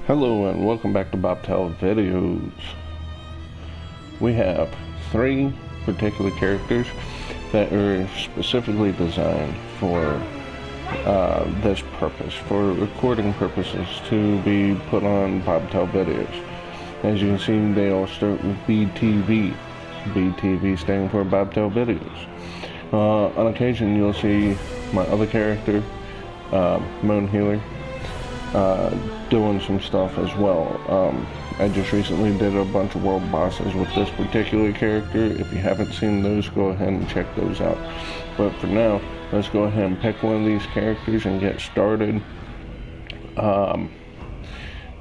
Hello and welcome back to Bobtail Videos. We have 3 particular characters that are specifically designed for this purpose, for recording purposes, to be put on Bobtail Videos. As you can see, they all start with BTV. BTV standing for Bobtail Videos. On occasion you'll see my other character, Moan Healer, doing some stuff as well. I just recently did a bunch of world bosses with this particular character. If you haven't seen those, go ahead and check those out. But for now, let's go ahead and pick one of these characters and get started. I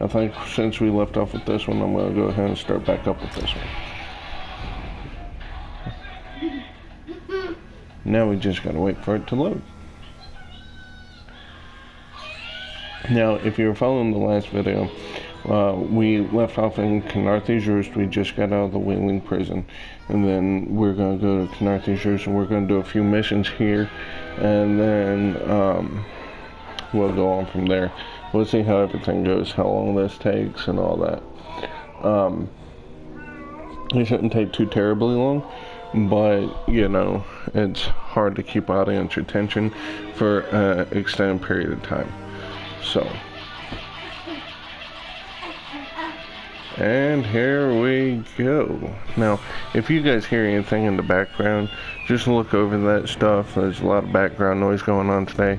think since we left off with this one, I'm going to go ahead and start back up with this one. Now we just got to wait for it to load. Now, if you were following the last video, we left off in Khenarthis Roost. We just got out of the whaling prison, and then we're going to go to Khenarthis Roost, and we're going to do a few missions here, and then we'll go on from there. We'll see how everything goes, how long this takes, and all that. It shouldn't take too terribly long, but, you know, it's hard to keep audience attention for an extended period of time. So, and here we go. Now, if you guys hear anything in the background, just look over that stuff. There's a lot of background noise going on today.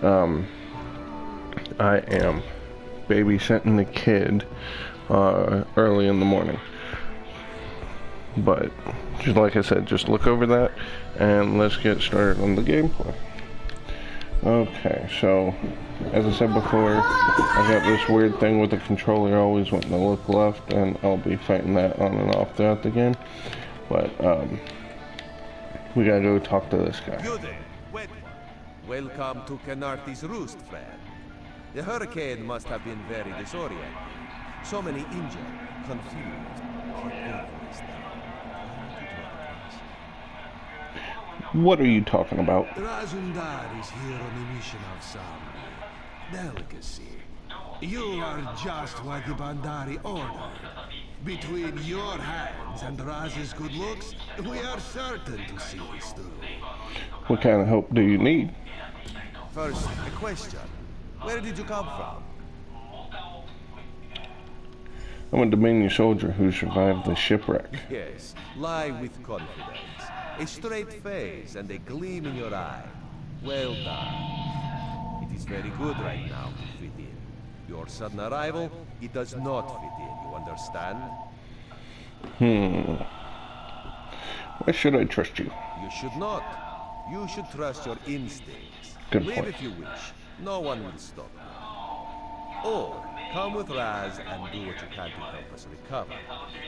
I am babysitting the kid early in the morning. But, just like I said, just look over that, and let's get started on the gameplay. Okay, so, as I said before, I got this weird thing with the controller always wanting to look left, and I'll be fighting that on and off throughout the game. But, we gotta go talk to this guy. You there, wait. Welcome to Khenarthis Roost, friend. The hurricane must have been very disorienting. So many injured, confused, What are you talking about? Razundar is here on a mission of some delicacy. You are just what the Bandari ordered. Between your hands and Raz's good looks, we are certain to see this through. What kind of help do you need? First, a question. Where did you come from? I'm a Dominion soldier who survived the shipwreck. Yes, lie with confidence. A straight face and a gleam in your eye. Well done. It is very good right now to fit in. Your sudden arrival, it does not fit in, you understand? Why should I trust you? You should not. You should trust your instincts. Good Leave point. if you wish. No one will stop you. Or come with Raz and do what you can to help us recover.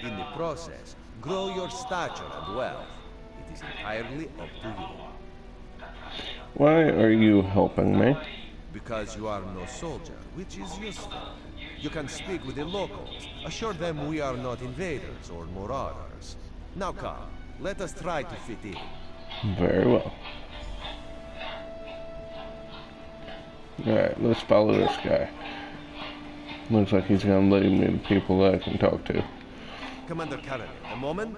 In the process, grow your stature and wealth. It is entirely up to you. Why are you helping me? Because you are no soldier, which is useful. You can speak with the locals, assure them we are not invaders or marauders. Now come, let us try to fit in. Very well. Alright, let's follow this guy. Looks like he's gonna lead me to people that I can talk to. Commander Karen, a moment.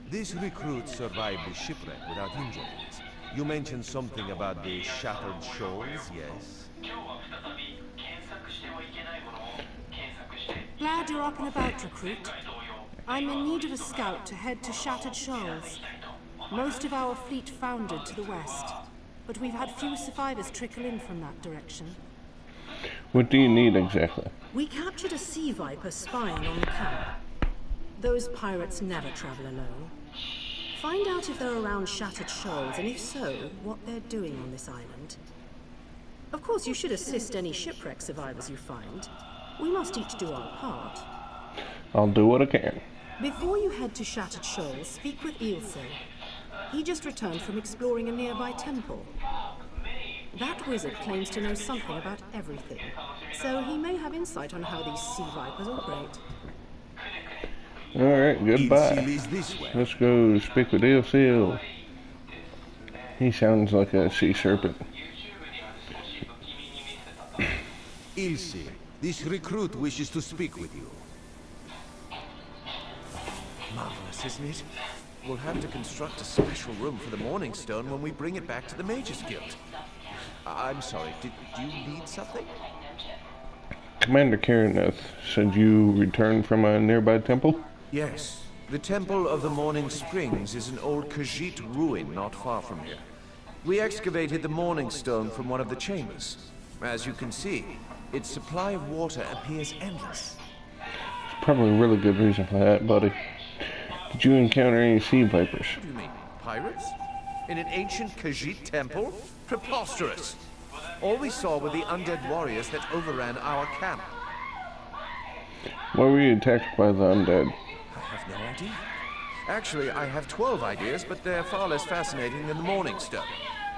This recruit survived the shipwreck without injuries. You mentioned something about the shattered shoals, yes? Glad you're up and about, recruit. I'm in need of a scout to head to Shattered Shoals. Most of our fleet foundered to the west, but we've had few survivors trickle in from that direction. What do you need exactly? We captured a sea viper spying on the camp. Those pirates never travel alone. Find out if they're around Shattered Shoals, and if so, what they're doing on this island. Of course, you should assist any shipwreck survivors you find. We must each do our part. I'll do what I can. Before you head to Shattered Shoals, speak with ESO. He just returned from exploring a nearby temple. That wizard claims to know something about everything, so he may have insight on how these sea vipers operate. Alright, goodbye. Ilsil is this way. Let's go speak with ESO. He sounds like a sea serpent. Ilsil, This recruit wishes to speak with you. Marvelous, isn't it? We'll have to construct a special room for the Morning Stone when we bring it back to the Mages Guild. I'm sorry, did you need something? Commander Khenarthis said you returned from a nearby temple? Yes. The Temple of the Morning Springs is an old Khajiit ruin not far from here. We excavated the Morning Stone from one of the chambers. As you can see, its supply of water appears endless. There's probably a really good reason for that, buddy. Did you encounter any sea vipers? What do you mean, pirates? In an ancient Khajiit temple? Preposterous! All we saw were the undead warriors that overran our camp. Why were you attacked by the undead? I have no idea. Actually, I have 12 ideas, but they're far less fascinating than the Morning Stone.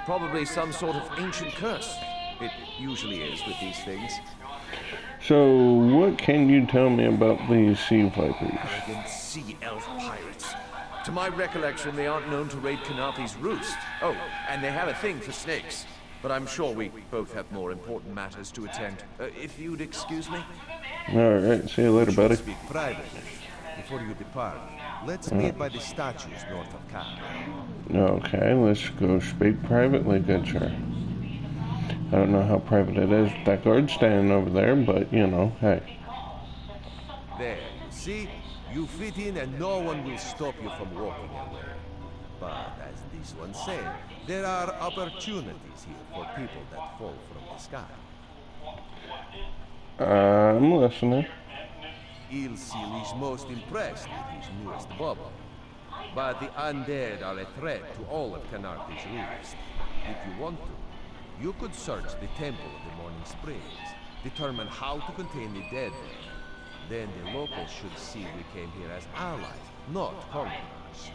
Probably some sort of ancient curse. It usually is with these things. So, what can you tell me about these sea vipers? Arrogant sea elf pirates. To my recollection, they aren't known to raid Khenarthis Roost. Oh, and they have a thing for snakes. But I'm sure we both have more important matters to attend. If you'd excuse me? Alright, see you later, buddy. Speak privately before you depart. Let's meet by the statues north of Khan. Okay, let's go speak privately, good sir. I don't know how private it is with that guard standing over there, but, you know, hey. There, you see? You fit in and no one will stop you from walking away. But as this one said, there are opportunities here for people that fall from the sky. I'm listening. Ilsil is most impressed with his newest bubble. But the undead are a threat to all of Khenarthis Roost. If you want to, you could search the Temple of the Morning Springs, determine how to contain the dead there. Then the locals should see we came here as allies, not conquerors.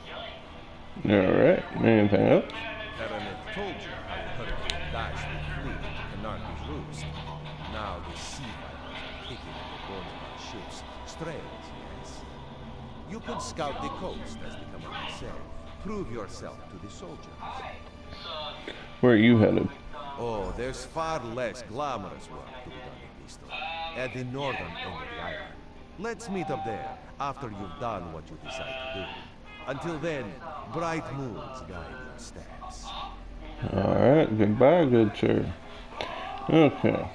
Alright, anything else? Karanet told you how the hurricane dashed the fleet to Khenarthis Roost. Now the sea vipers are picking at the bones of our ships. Strange, yes? You could scout the coast, as the commander said. Prove yourself to the soldiers. Where are you headed? Oh, there's far less glamorous work to be done in this story. At the northern end of the island. Let's meet up there, after you've done what you decide to do. Until then, bright moons guide your steps. Alright, goodbye, good sir. Okay,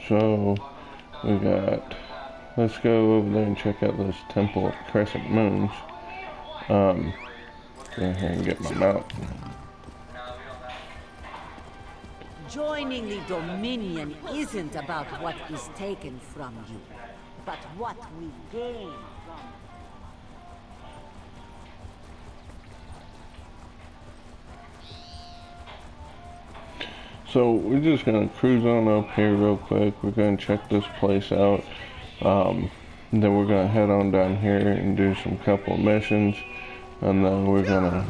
so we got... Let's go over there and check out this Temple of Crescent Moons. Go ahead and get my mount. Joining the Dominion isn't about what is taken from you, but what we gain from it. So we're just gonna cruise on up here real quick. We're gonna check this place out. Then we're gonna head on down here and do some couple of missions, and then we're gonna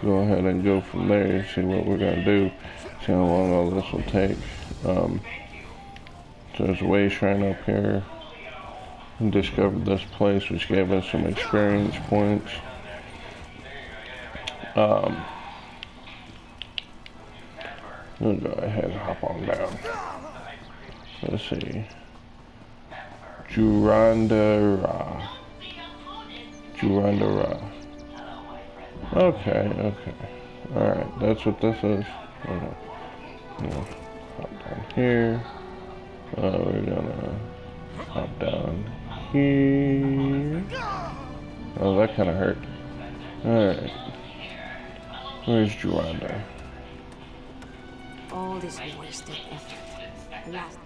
go ahead and go from there. See what we're gonna do. See how long all this will take. So there's a way shrine up here. And discovered this place, which gave us some experience points. We'll go ahead and hop on down. Let's see. Jurandara. Okay. Alright, that's what this is. Okay. Hop down here. We're gonna hop down here. Oh, that kind of hurt. Alright. Where's Juranda? All this wasted effort.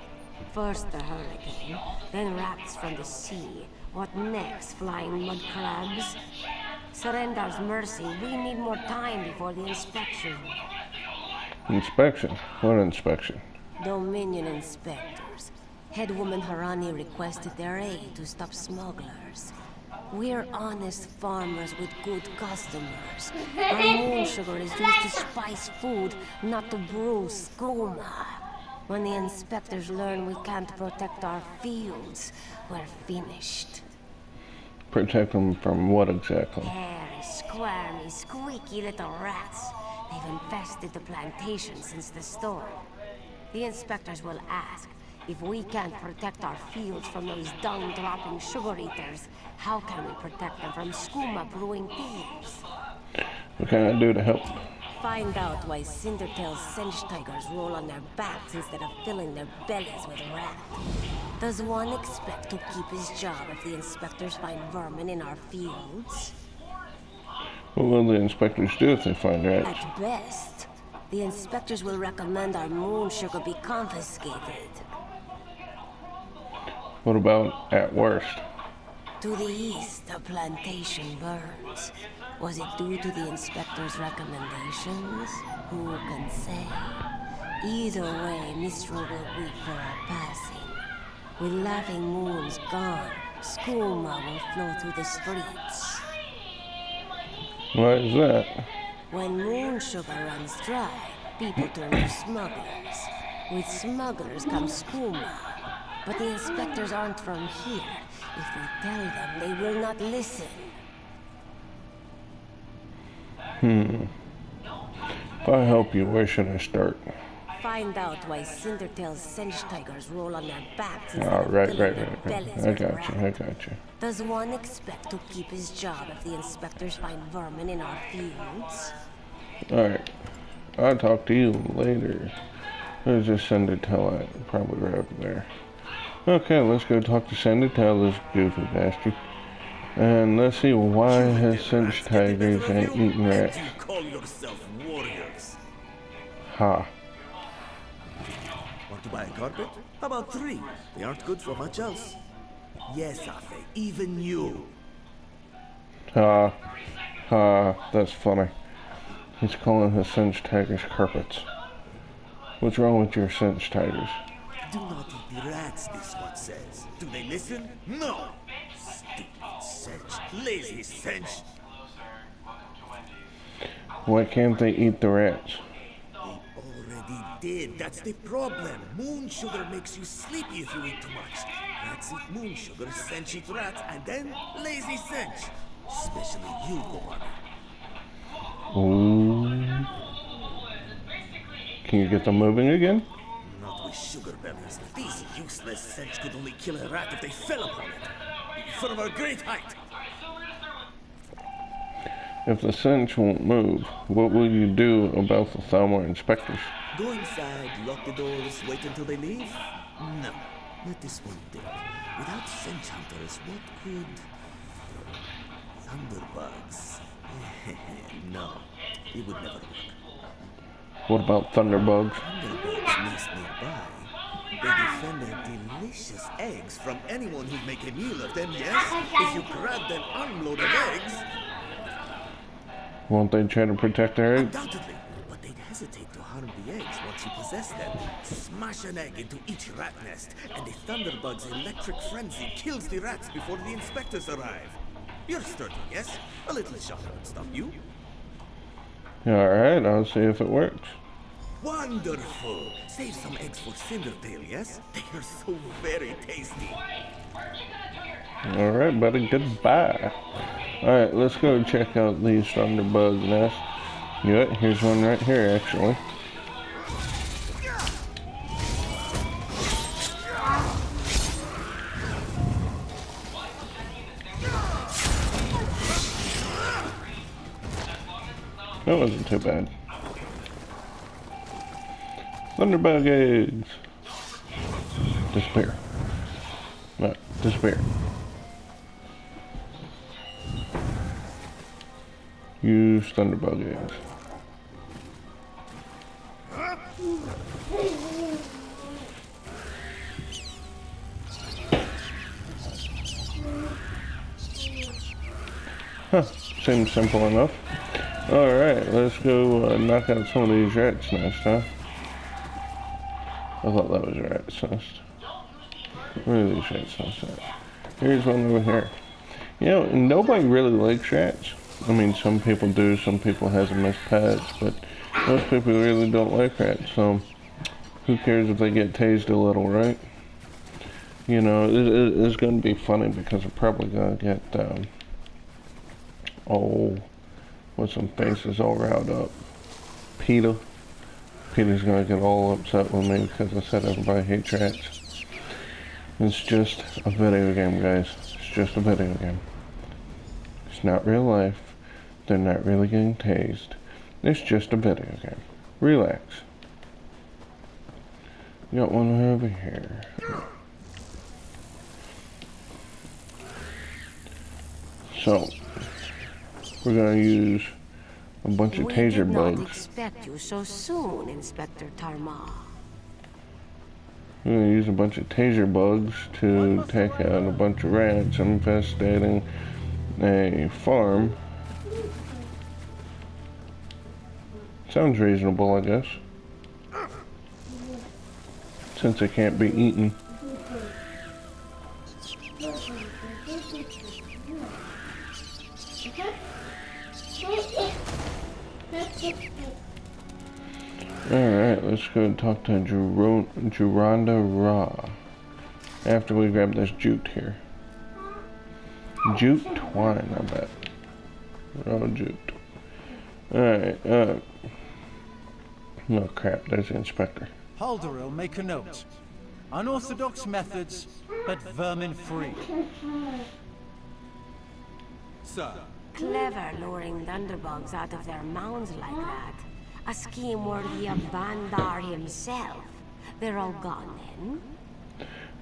First the hurricane, then rats from the sea. What next? Flying mud crabs? Surrender's mercy. We need more time before the inspection. Inspection? What inspection? Dominion inspectors. Headwoman Harani requested their aid to stop smugglers. We're honest farmers with good customers. Our moon sugar is used to spice food, not to brew skooma. When the inspectors learn we can't protect our fields, we're finished. Protect them from what exactly? Hairy, squirmy, squeaky little rats. They've infested the plantation since the storm. The inspectors will ask, If we can't protect our fields from those dung-dropping sugar eaters, how can we protect them from skooma brewing thieves? What can I do to help? Find out why Cindertail's Sench tigers roll on their backs instead of filling their bellies with rat. Does one expect to keep his job if the inspectors find vermin in our fields? What will the inspectors do if they find rats? At best, the inspectors will recommend our moon sugar be confiscated. What about at worst? To the east, the plantation burns. Was it due to the inspector's recommendations? Who can say? Either way, Mistral will weep for our passing. With laughing moons gone, skooma will flow through the streets. Why is that? When moon sugar runs dry, people turn to smugglers. With smugglers comes skooma. But the inspectors aren't from here. If we tell them, they will not listen. If I help you, where should I start? Find out why Cindertail's Sench tigers roll on their backs Oh, instead of right. filling their bellies I with rat. got you. Does one expect to keep his job if the inspectors find vermin in our fields? Alright. I'll talk to you later. There's this Cindertail at, probably right over there. Okay, let's go talk to Cindertail, this goofy bastard. And let's see why his Sench tigers ain't eating rats. You call yourself warriors. Ha. Want to buy a carpet? How about 3? They aren't good for much else. Yes, Afe, even you. Ha. That's funny. He's calling his Sench tigers carpets. What's wrong with your Sench tigers? Do not eat the rats, this one says. Do they listen? No! Stupid Sench. Lazy Sench. Why can't they eat the rats? They already did. That's the problem. Moon sugar makes you sleepy if you eat too much. Rats eat moon sugar, Sench eat rats, and then lazy Sench. Especially you, Gorman. Ooh. Can you get them moving again? Not with sugar bellies. These useless Sench could only kill a rat if they fell upon it. From a great height. If the Sench won't move, what will you do about the Thalmor inspectors? Go inside, lock the doors, wait until they leave? No. Let this one think. Without Sench hunters, what could... Thunderbugs? No. It would never work. What about thunderbugs? Thunderbugs nest nearby. They defend their delicious eggs from anyone who'd make a meal of them, yes? If you grabbed an armload of eggs... Won't they try to protect their eggs? Undoubtedly. But they'd hesitate to harm the eggs once you possess them. Smash an egg into each rat nest, and the thunderbug's electric frenzy kills the rats before the inspectors arrive. You're sturdy, yes? A little shot won't stop you. Alright, I'll see if it works. Wonderful! Save some eggs for Cindertail, yes? They are so very tasty. Alright, buddy, goodbye. Alright, let's go check out these thunderbug nests. Yeah, here's one right here, actually. That wasn't too bad. Thunderbug eggs. Disappear. No, disappear. Use thunderbug eggs. Huh, seems simple enough. Alright, let's go knock out some of these rats' nests, huh? I thought that was a rat's nest. Where are these rats' nests at? Here's one over here. You know, nobody really likes rats. I mean, some people do, some people have them as pets, but most people really don't like rats, so who cares if they get tased a little, right? You know, it's going to be funny because I'm probably going to get, with some faces all riled up. Peter's going to get all upset with me because I said everybody hates rats. It's just a video game, guys. It's just a video game. It's not real life. They're not really getting tased. It's just a video game. Relax. Got one over here. So, we're gonna use a bunch of taser We bugs. did not expect you so soon, Inspector Tarma. We're gonna use a bunch of taser bugs to take out a bunch of rats infestating a farm. Sounds reasonable, I guess. Since it can't be eaten. Alright, let's go talk to Juronda Ra. After we grab this jute here. Jute twine, I bet. Oh, jute. Alright, oh crap, there's the inspector. Halderil, make a note. Unorthodox methods, but vermin-free. Sir, Clever luring thunderbugs out of their mounds like that. A scheme worthy of Bandar himself. They're all gone then?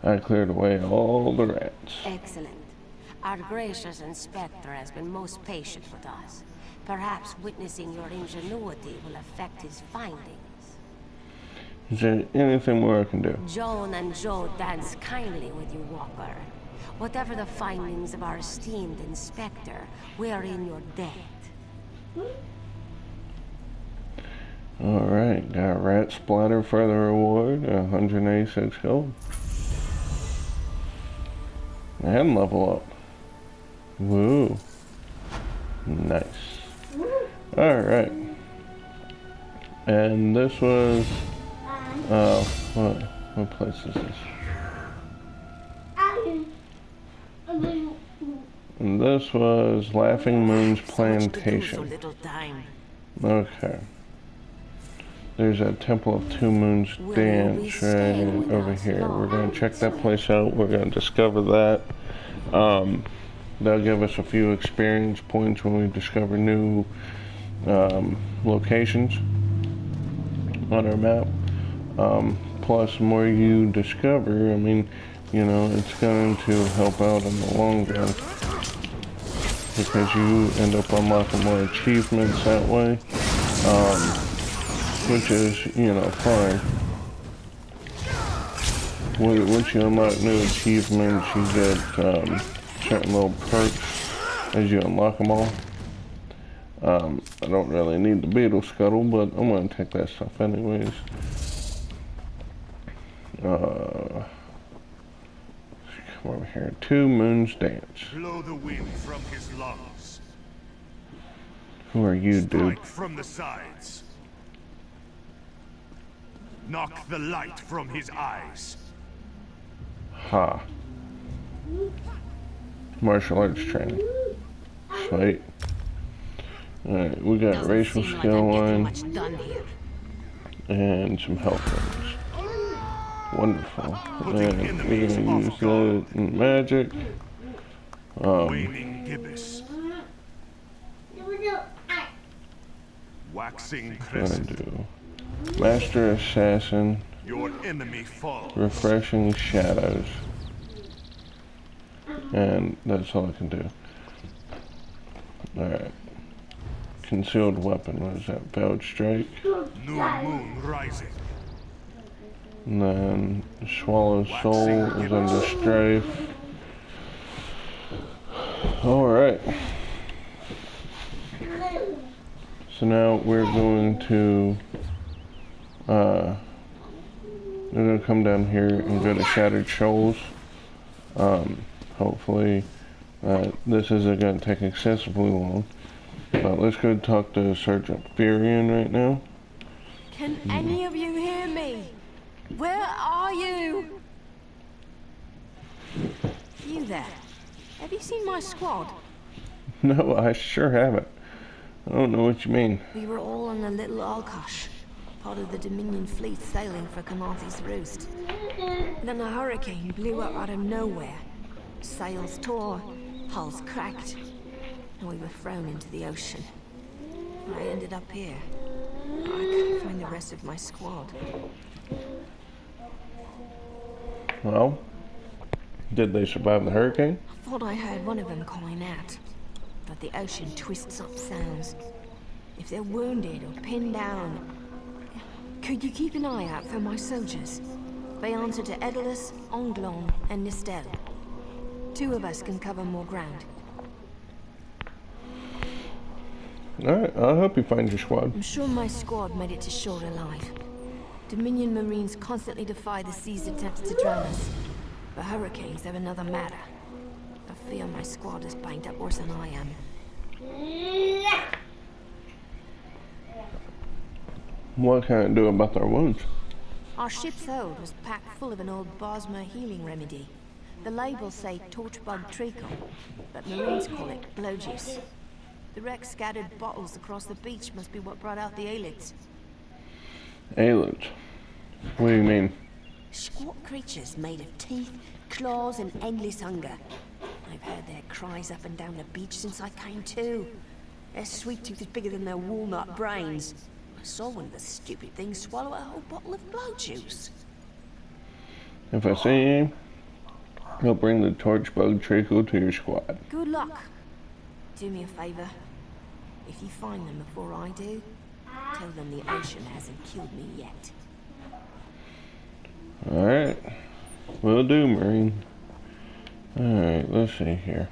I cleared away all the rats. Excellent. Our gracious inspector has been most patient with us. Perhaps witnessing your ingenuity will affect his findings. Is there anything more I can do? Joan and Joe dance kindly with you, Walker. Whatever the findings of our esteemed inspector, we are in your debt. Alright, got rat splatter for the reward, 186 gold. And level up. Woo. Nice. Alright. And this was, what place is this? And this was Laughing Moon's Plantation. Okay. There's a Temple of Two Moons dance right over here. We're going to check that place out. We're going to discover that. That'll give us a few experience points when we discover new locations on our map. Plus, the more you discover, I mean, you know, it's going to help out in the long run. Because you end up unlocking more achievements that way. Which is, you know, fine. Once you unlock new achievements, you get certain little perks as you unlock them all. I don't really need the beetle scuttle, but I'm going to take that stuff anyways. Come over here. Two Moons Dance. Blow the wind from his lungs. Who are you, dude? Strike from the sides. Knock the light from his eyes. Ha. Martial arts training. Sweet. Alright, we got racial skill one and some health points. Wonderful. And we're gonna use that in magic. Waning gibbous. Waxing Gonna crescent. do Master Assassin, Your enemy falls. Refreshing Shadows. And that's all I can do. Alright. Concealed weapon, what is that? Veiled Strike. New moon rising. And then Swallow Soul is under Strafe. Alright. So now we're going to we're going to come down here and go to Shattered Shoals. Hopefully this isn't going to take excessively long. But let's go talk to Sergeant Furion right now. Can any of you hear me? Where are you? You there. Have you seen my squad? No, I sure haven't. I don't know what you mean. We were all on a little Alkosh, part of the Dominion fleet sailing for Khenarthis Roost. Then a hurricane blew up out of nowhere. Sails tore, hulls cracked, and we were thrown into the ocean. I ended up here. I couldn't find the rest of my squad. Well, did they survive the hurricane? I thought I heard one of them calling out, but the ocean twists up sounds. If they're wounded or pinned down, could you keep an eye out for my soldiers? They answer to Edalus, Anglon, and Nistel. 2 of us can cover more ground. Alright, I hope you find your squad. I'm sure my squad made it to shore alive. Dominion Marines constantly defy the sea's attempts to drown us, but hurricanes have another matter. I fear my squad is banged up worse than I am. What can I do about their wounds? Our ship's hold was packed full of an old Bosmer healing remedy. The labels say torchbug treacle, but Marines call it blow juice. The wreck scattered bottles across the beach must be what brought out the aelids. Aelids? What do you mean? Squat creatures made of teeth, claws, and endless hunger. I've heard their cries up and down the beach since I came to. Their sweet tooth is bigger than their walnut brains. I saw one of the stupid things swallow a whole bottle of blow juice. If I see you, I'll bring the torchbug treacle to your squad. Good luck. Do me a favor. If you find them before I do, tell them the ocean hasn't killed me yet. Alright. Will do, Marine. Alright, let's see here.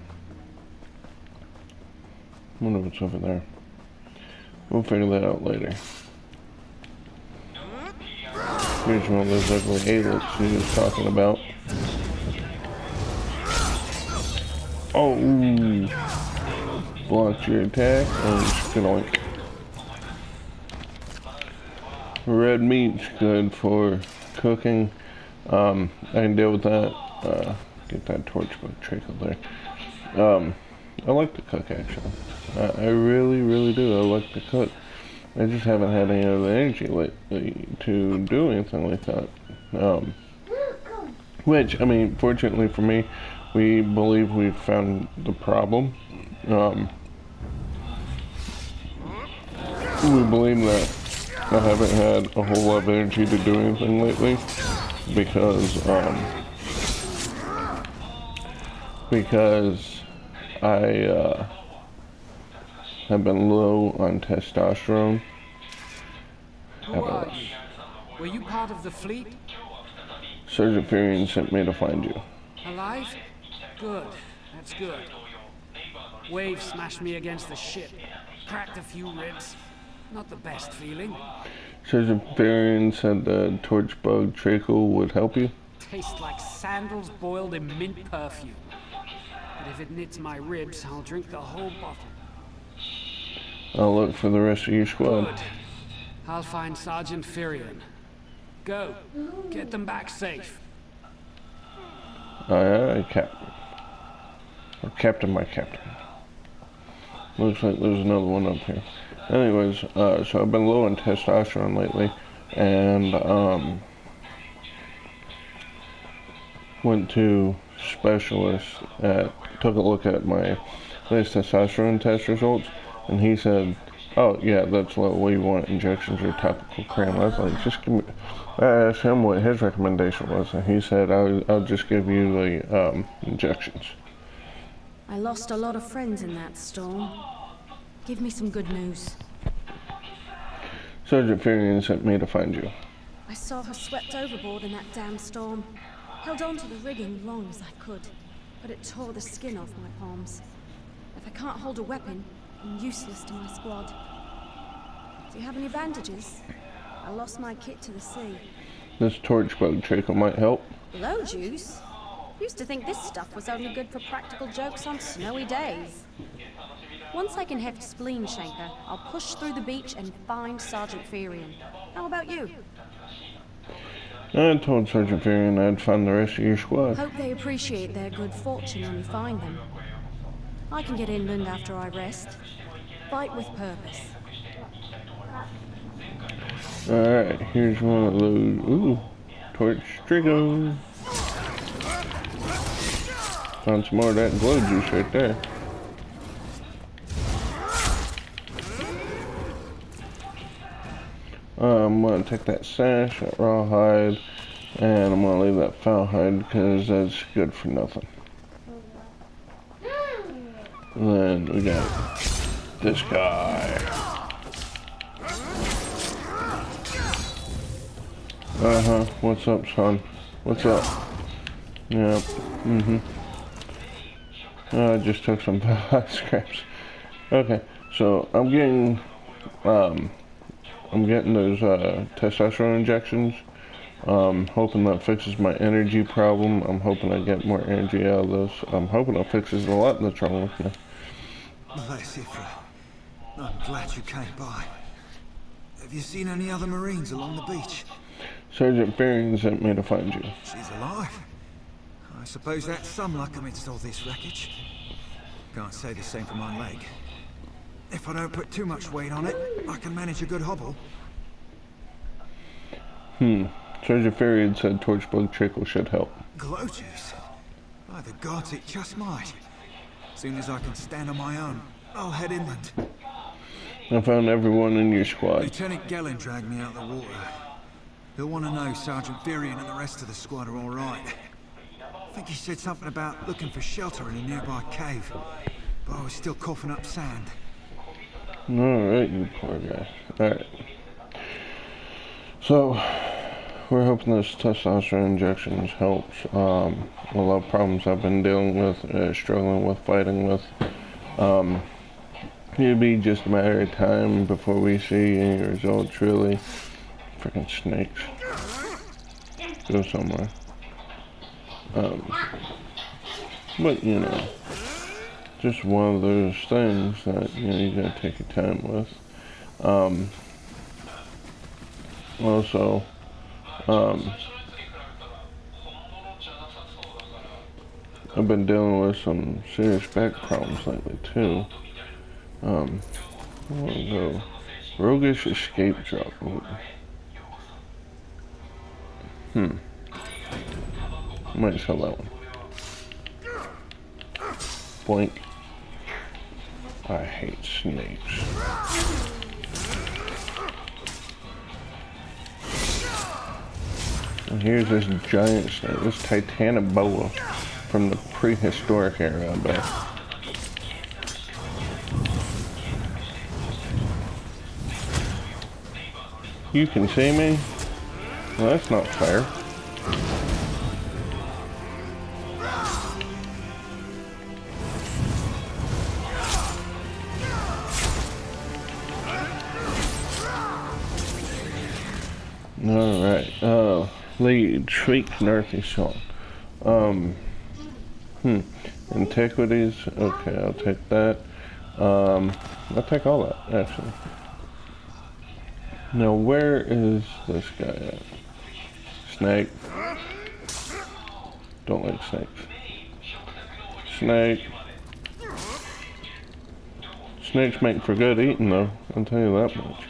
I wonder what's over there. We'll figure that out later. Here's one of those ugly aelids he was talking about. Oh! Blocked your attack. Oh, skinoink. Red meat's good for cooking. I can deal with that. Get that torchbug treacle there. I like to cook, actually. I really, really do. I like to cook. I just haven't had any of the energy lately to do anything like that. Which, I mean, fortunately for me, we believe we've found the problem. We believe that I haven't had a whole lot of energy to do anything lately because I have been low on testosterone. Who are you? Were you part of the fleet? Sergeant Furion sent me to find you. Alive? Good. That's good. Waves smashed me against the ship. Cracked a few ribs. Not the best feeling. Sergeant Furion said the torchbug treacle would help you. Tastes like sandals boiled in mint perfume. But if it knits my ribs, I'll drink the whole bottle. I'll look for the rest of your squad. Good. I'll find Sergeant Furion. Go. Get them back safe. Aye, aye, Captain. Or Captain, my Captain. Looks like there's another one up here. Anyways, so I've been low on testosterone lately, and went to specialist took a look at my latest testosterone test results, and he said, oh yeah, that's what we want, injections or topical cream. I was like, just give me, I asked him what his recommendation was, and he said, I'll just give you the injections. I lost a lot of friends in that storm. Give me some good news. Sergeant Furion sent me to find you. I saw her swept overboard in that damn storm. Held on to the rigging long as I could, but it tore the skin off my palms. If I can't hold a weapon, I'm useless to my squad. Do you have any bandages? I lost my kit to the sea. This torchbug treacle might help. Blow juice? Used to think this stuff was only good for practical jokes on snowy days. Once I can heft Spleen Shanker, I'll push through the beach and find Sergeant Furion. How about you? I told Sergeant Furion I'd find the rest of your squad. Hope they appreciate their good fortune when you find them. I can get inland after I rest. Fight with purpose. Alright, here's one of those, torch Trigo. Found some more of that glow juice right there. I'm gonna take that sash, that rawhide, and I'm gonna leave that foul hide because that's good for nothing. And then we got this guy. What's up, son? What's up? Yep. I just took some scraps. Okay, so I'm getting those testosterone injections. Hoping that fixes my energy problem. I'm hoping I get more energy out of this. I'm hoping it fixes a lot that's wrong with me. Bless you, I'm glad you came by. Have you seen any other Marines along the beach? Sergeant Fearing sent me to find you. She's alive. I suppose that's some luck amidst all this wreckage. Can't say the same for my leg. If I don't put too much weight on it, I can manage a good hobble. Sergeant Fearing said torchbug trickle should help. Glow juice? By the gods, it just might. Soon as I can stand on my own, I'll head inland. I found everyone in your squad. Lieutenant Gellin dragged me out of the water. He'll want to know Sergeant Firion and the rest of the squad are all right. I think he said something about looking for shelter in a nearby cave, but I was still coughing up sand. Alright, you poor guy. Alright. So, we're hoping this testosterone injections helps. A lot of problems I've been dealing with, struggling with, fighting with. It'll be just a matter of time before we see any results, really. Freaking snakes. Go somewhere. But, you know, just one of those things that, you know, you gotta take your time with. Also, I've been dealing with some serious back problems lately, too. I want to go roguish escape drop. Might sell that one. Blink. I hate snakes. And here's this giant snake, this Titanoboa from the prehistoric era, I bet. You can see me? Well, that's not fair. Alright, lead, shriek, Khenarthis Roost. Antiquities, okay, I'll take that. I'll take all that, actually. Now, where is this guy at? Snake. Don't like snakes. Snake. Snakes make for good eating, though. I'll tell you that much.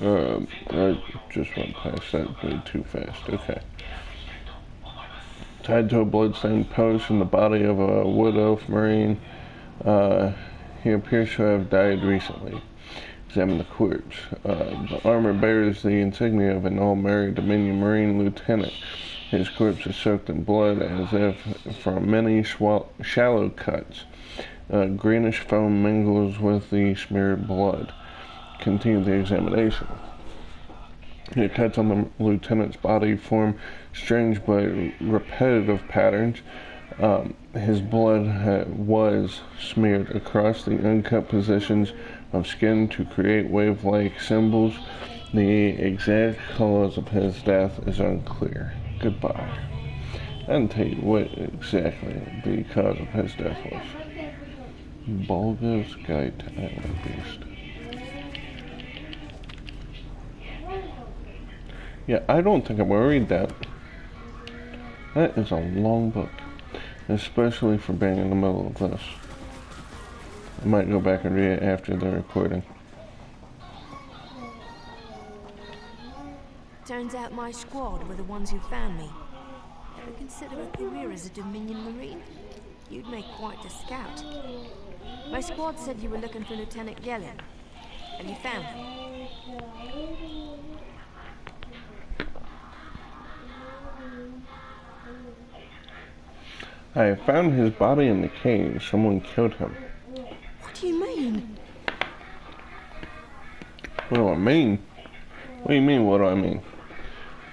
I just went past that way too fast. Okay. Tied to a bloodstained post in the body of a wood elf marine. He appears to have died recently. Examine the corpse. The armor bears the insignia of an all-married Dominion Marine lieutenant. His corpse is soaked in blood as if from many shallow cuts. Greenish foam mingles with the smeared blood. Continue the examination. The cuts on the lieutenant's body form strange but repetitive patterns. His blood was smeared across the uncut positions of skin to create wave-like symbols. The exact cause of his death is unclear. Goodbye. I didn't tell you what exactly the cause of his death was. Bulga's Guide to Island Beast. Yeah, I don't think I'm going to read that. That is a long book. Especially for being in the middle of this. I might go back and read it after the recording. Turns out my squad were the ones who found me. Ever consider a career as a Dominion Marine? You'd make quite the scout. My squad said you were looking for Lieutenant Gellin. Have you found him? I found his body in the cave. Someone killed him. What do you mean? What do I mean? What do you mean, what do I mean?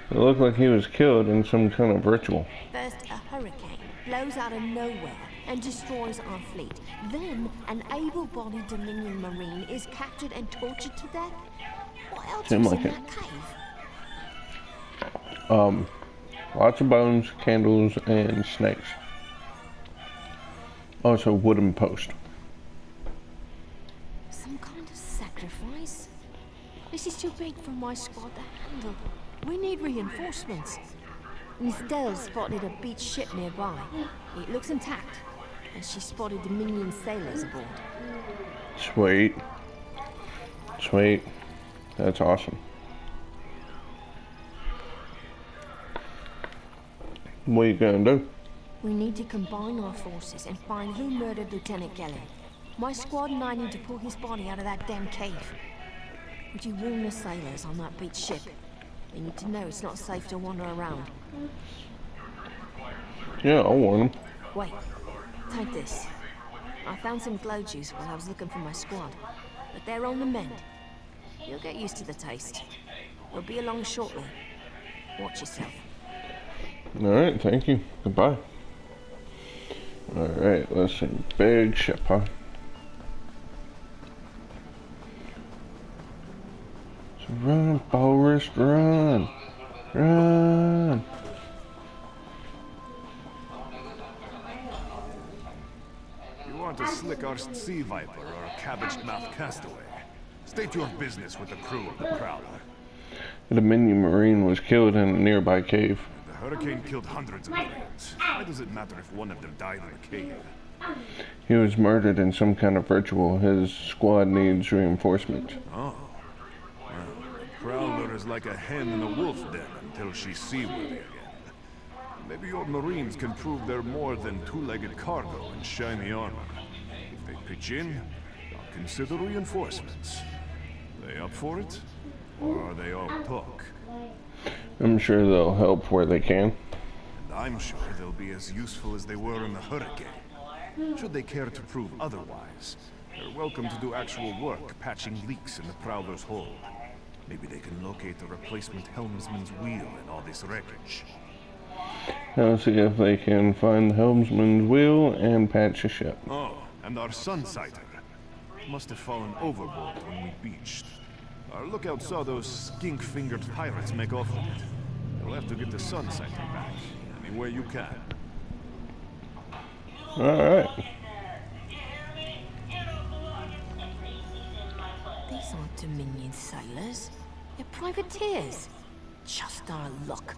It looked like he was killed in some kind of ritual. First, a hurricane blows out of nowhere and destroys our fleet. Then, an able-bodied Dominion Marine is captured and tortured to death. What else Seemed was like in it. that cave? Lots of bones, candles, and snakes. Also, wooden post. Some kind of sacrifice? This is too big for my squad to handle. We need reinforcements. Estelle spotted a beached ship nearby. It looks intact, and she spotted Dominion sailors aboard. Sweet. Sweet. That's awesome. What are you gonna do? We need to combine our forces and find who murdered Lieutenant Gellin. My squad and I need to pull his body out of that damn cave. Would you warn the sailors on that beached ship? They need to know it's not safe to wander around. Yeah, I'll warn him. Wait, take this. I found some glow juice while I was looking for my squad, but they're on the mend. You'll get used to the taste. We'll be along shortly. Watch yourself. Alright, thank you. Goodbye. Alright, let's see. Big ship, huh? So run, Forrest, run! Run! You want a slick-arsed sea viper or a cabbage-mouthed castaway? State your business with the crew of the Prowler. The Dominion Marine was killed in a nearby cave. The hurricane killed hundreds of Marines. Why does it matter if one of them died in the cave? He was murdered in some kind of ritual. His squad needs reinforcements. Oh. Well, the Prowler is like a hen in a wolf den until she's seaworthy again. Maybe your Marines can prove they're more than two-legged cargo and shiny armor. If they pitch in, I'll consider reinforcements. They up for it? Or are they all talk? I'm sure they'll help where they can. And I'm sure they'll be as useful as they were in the hurricane. Should they care to prove otherwise, they're welcome to do actual work patching leaks in the Prowler's hull. Maybe they can locate the replacement helmsman's wheel in all this wreckage. I'll see if they can find the helmsman's wheel and patch the ship. Oh, and our sunsighter. Must have fallen overboard when we beached. Our lookout saw those skink-fingered pirates make off with it. You'll have to get the sunsighter back, any way you can. Alright. These aren't Dominion sailors. They're privateers. Just our luck.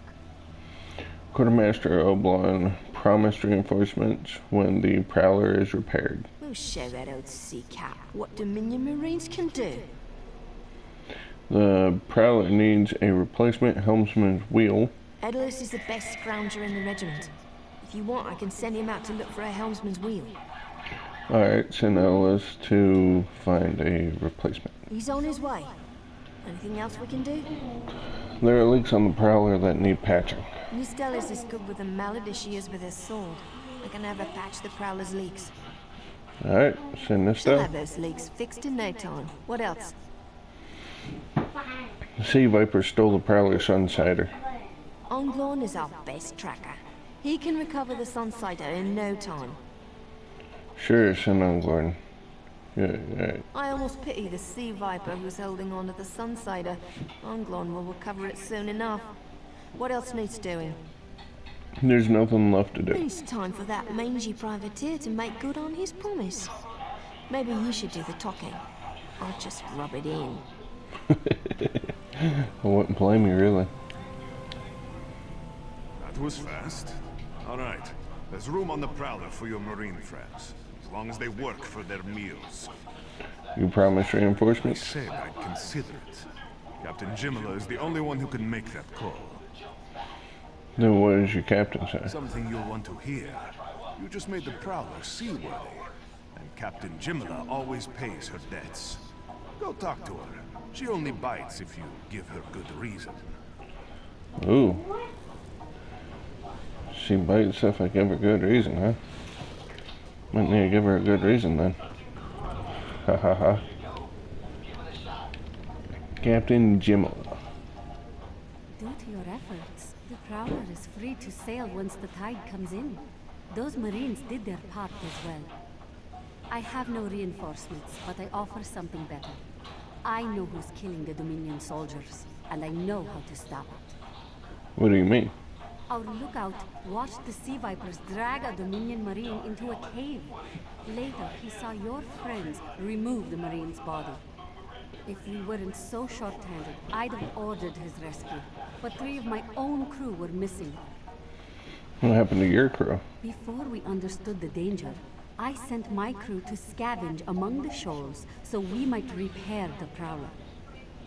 Quartermaster Oblon promised reinforcements when the Prowler is repaired. We'll show that old sea cat what Dominion Marines can do. The Prowler needs a replacement helmsman's wheel. Edalus is the best scrounger in the regiment. If you want, I can send him out to look for a helmsman's wheel. Alright, send Ellis to find a replacement. He's on his way. Anything else we can do? There are leaks on the Prowler that need patching. Estelle is as good with a mallet as she is with a sword. I can have her patch the Prowler's leaks. Alright, send this She'll down. have those leaks fixed in no time. What else? The Sea Viper stole the Prowler's sunsighter. Onglorn is our best tracker. He can recover the sunsighter in no time. Sure, send on Gordon. Yeah, alright. I almost pity the Sea Viper who's holding on to the sunsighter. Onglorn will recover it soon enough. What else needs doing? There's nothing left to do. It's time for that mangy privateer to make good on his promise. Maybe you should do the talking. I'll just rub it in. I wouldn't blame you, really. That was fast. All right, there's room on the Prowler for your Marine friends, as long as they work for their meals. You promised I reinforcements? said I'd consider it. Captain Jimala is the only one who can make that call. Then what does your captain say? Something you'll want to hear. You just made the Prowler seaworthy. And Captain Jimala always pays her debts. Go talk to her. She only bites if you give her good reason. Ooh. She bites if I give her good reason, huh? Might need to give her a good reason then. Ha ha ha. Captain Jimmel. Due to your efforts, the Prowler is free to sail once the tide comes in. Those Marines did their part as well. I have no reinforcements, but I offer something better. I know who's killing the Dominion soldiers, and I know how to stop it. What do you mean? Our lookout watched the Sea Vipers drag a Dominion Marine into a cave. Later, he saw your friends remove the Marine's body. If we weren't so short-handed, I'd have ordered his rescue. But 3 of my own crew were missing. What happened to your crew? Before we understood the danger, I sent my crew to scavenge among the shoals so we might repair the Prowler.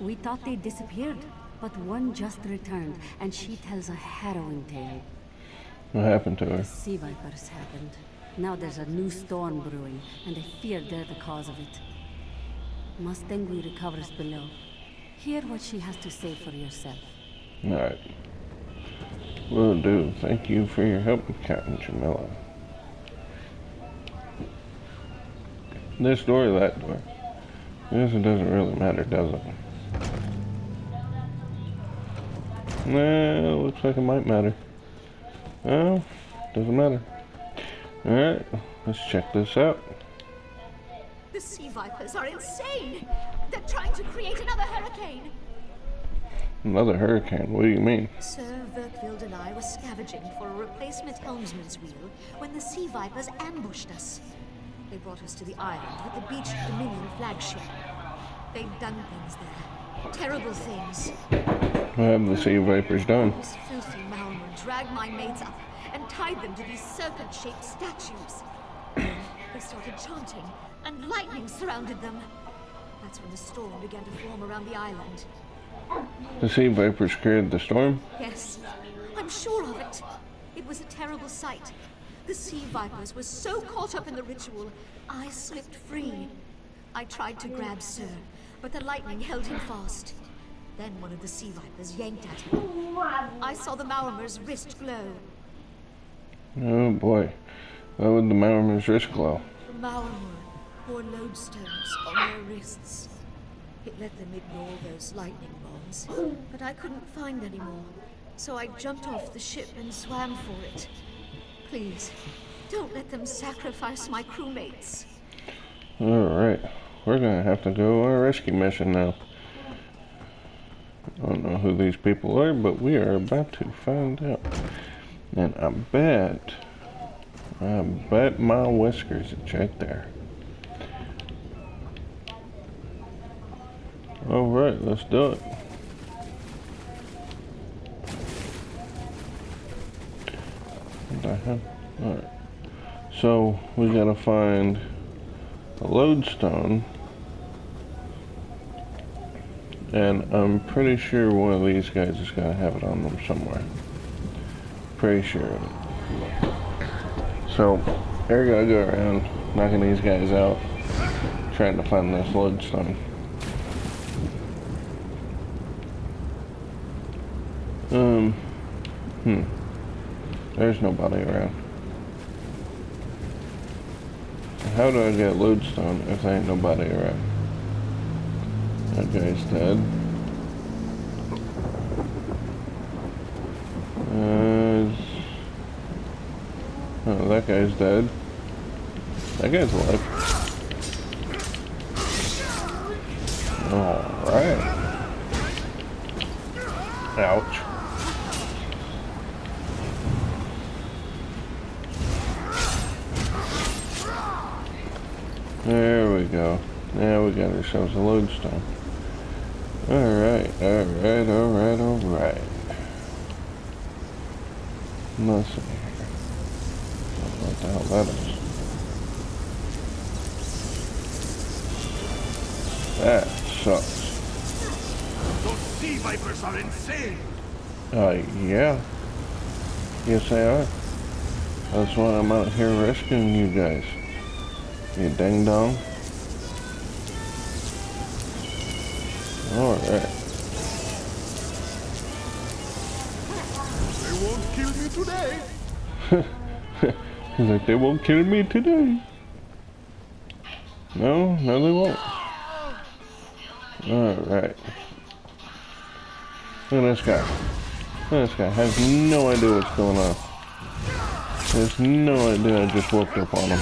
We thought they disappeared, but one just returned, and she tells a harrowing tale. What happened to her? The Sea Vipers happened. Now there's a new storm brewing, and I fear they're the cause of it. Mustangui recovers below. Hear what she has to say for yourself. Alright. Will do. Thank you for your help, Captain Jamila. This door or that door? I guess it doesn't really matter, does it? Nah, looks like it might matter. Well, doesn't matter. Alright, let's check this out. The Sea Vipers are insane! They're trying to create another hurricane! Another hurricane? What do you mean? Sir Verkvild and I were scavenging for a replacement helmsman's wheel when the Sea Vipers ambushed us. They brought us to the island with the beached Dominion flagship. They'd done things there. Terrible things. What have the Sea Vipers done? This filthy Maormer dragged my mates up and tied them to these serpent-shaped statues. Then they started chanting, and lightning surrounded them. That's when the storm began to form around the island. The Sea Vipers created the storm? Yes, I'm sure of it. It was a terrible sight. The Sea Vipers were so caught up in the ritual, I slipped free. I tried to grab Sir, but the lightning held him fast. Then one of the Sea Vipers yanked at him. I saw the Maormer's wrist glow. Oh boy. Why would the Maormer's wrist glow? The Maormer wore lodestones on their wrists. It let them ignore those lightning bombs, but I couldn't find any more. So I jumped off the ship and swam for it. Please, don't let them sacrifice my crewmates. Alright. We're gonna have to go on a rescue mission now. I don't know who these people are, but we are about to find out. And I bet my whiskers it's right there. Alright, let's do it. What the hell? Alright. So, we gotta find a lodestone. And I'm pretty sure one of these guys is gonna have it on them somewhere. Pretty sure. So, they're gonna go around knocking these guys out, trying to find this lodestone. There's nobody around. How do I get lodestone if there ain't nobody around? That guy's dead. Oh, that guy's dead. That guy's alive. Alright. Ouch. There we go. Now we got ourselves a lodestone. Alright. Let's see here. What the hell that is. That sucks. Those sea vipers are insane! Yeah. Yes, they are. That's why I'm out here rescuing you guys. You ding dong. Alright. They won't kill me today! He's like, they won't kill me today. No, they won't. Alright. Look at this guy. Look at this guy. Has no idea what's going on. Has no idea I just woke up on him.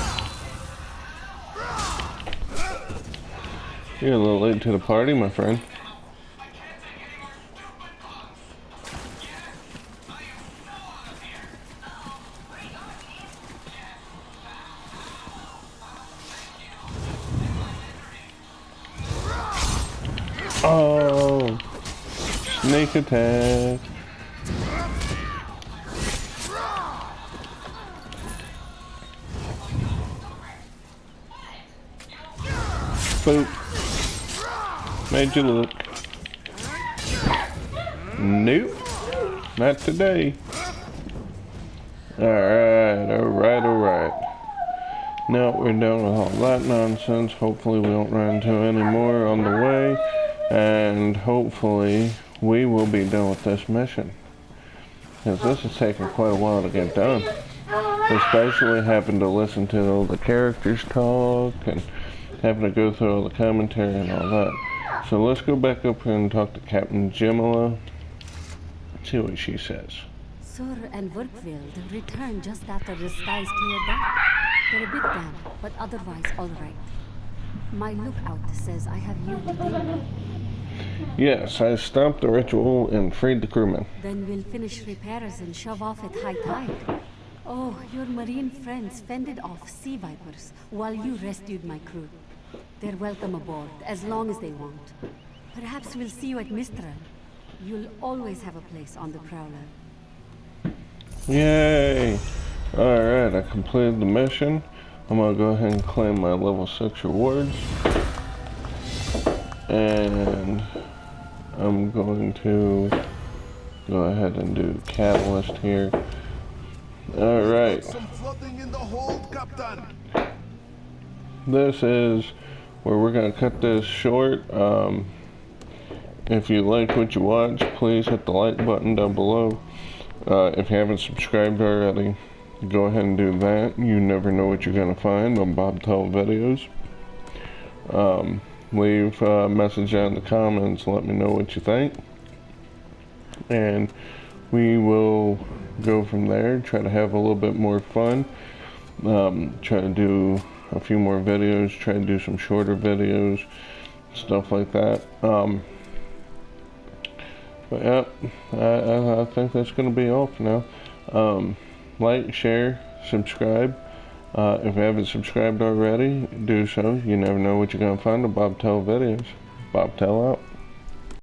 You're a little late to the party, my friend. Oh, snake attack. Boop. Made you look. Nope. Not today. Alright. Now we're done with all that nonsense. Hopefully we don't run into any more on the way. And hopefully we will be done with this mission. Because this is taking quite a while to get done. Especially having to listen to all the characters talk and having to go through all the commentary and all that. So let's go back up here and talk to Captain Jimala. See what she says. Sur and Werkwild returned just after the skies cleared up. They're a bit damp, but otherwise all right. My lookout says I have you to deal with. Yes, I stopped the ritual and freed the crewmen. Then we'll finish repairs and shove off at high tide. Oh, your marine friends fended off sea vipers while you rescued my crew. They're welcome aboard, as long as they want. Perhaps we'll see you at Mistral. You'll always have a place on the Prowler. Yay! Alright, I completed the mission. I'm gonna go ahead and claim my level 6 rewards. And I'm going to go ahead and do Catalyst here. Alright. Some flooding in the hold, Captain. This is where we're going to cut this short. If you like what you watch, please hit the like button down below. If you haven't subscribed already, go ahead and do that. You never know what you're going to find on Bob Tell videos. Leave a message down in the comments, let me know what you think. And we will go from there, try to have a little bit more fun. Try to do a few more videos, try to do some shorter videos, stuff like that. But yeah, I think that's going to be all for now. Like, share, subscribe. If you haven't subscribed already, do so. You never know what you're going to find on Bob Tell videos. Bob Tell out.